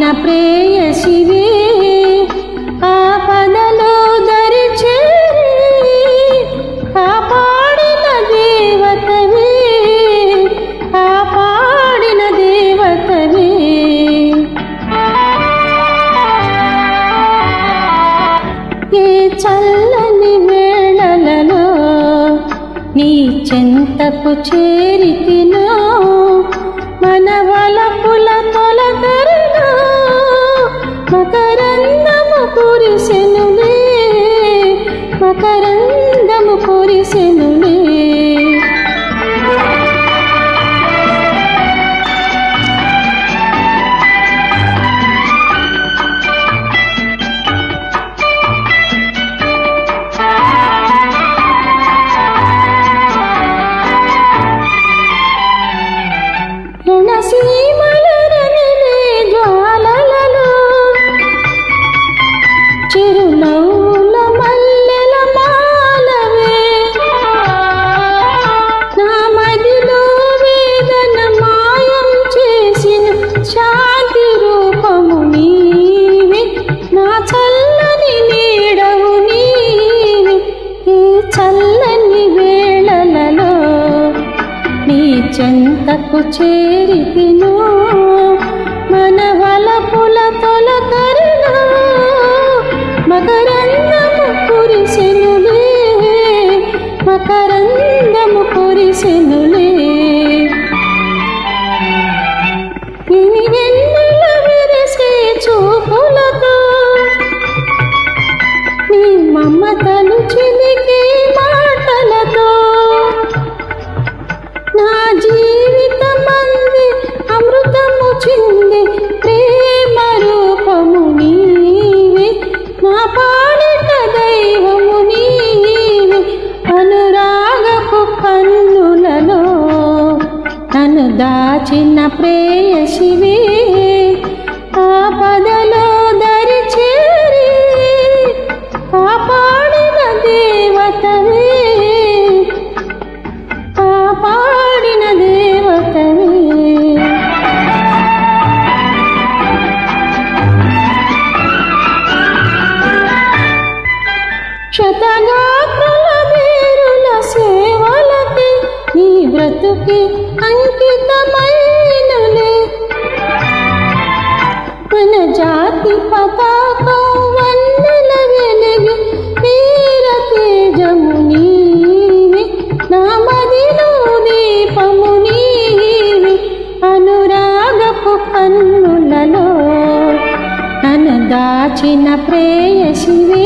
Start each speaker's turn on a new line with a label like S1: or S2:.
S1: దాచిన ప్రేయసివే ఆపదలో దరి చేరి కాపాడిన దేవతవే కాపాడిన దేవతవే ఏ చల్లని వేళలలో నీ చెంతకు చేరితినో మన వలపుల తొలకరిలో మకరందము కురిసెనులే మకరందము కురిసెనులే సీమలరనిలే జ్వాలలలో చిరునవ్వుల మల్లెల మాలవే నా మదిలో వేదన మాయం చేసిన శాంతి రూపము నీవే నా చల్లని నీడవు నీవే ఈ చల్లని వేళలలో నీ చెంతకు చేరితినో మన వలపుల తొలకరిలో మకరందము కురిసెనులే మకరందము కురిసెనులే ఇని వెన్నెల విరిసే చూపులతో నీ మమతలు చిలికే మాటలతో నా జీవితమంది అమృతము చింది ప్రేమ రూపము నీవే నా పాలిట దైవము నీవే అనురాగపు కన్నులలో నన్ను దాచిన ప్రేయసివే ఆపదలో దరి చేరి కాపాడిన దేవతవే కాపాడిన దేవతవే శతగాత్రుల వీరుల సేవలకి నీ బ్రతుకి అంకితమైనలే మన జాతి పతాకం వన్నెల వెలిగి వీర తేజము నీవే నా మదిలో దీపము నీవే అనురాగపు కన్నులలో నన్ను దాచిన ప్రేయసివే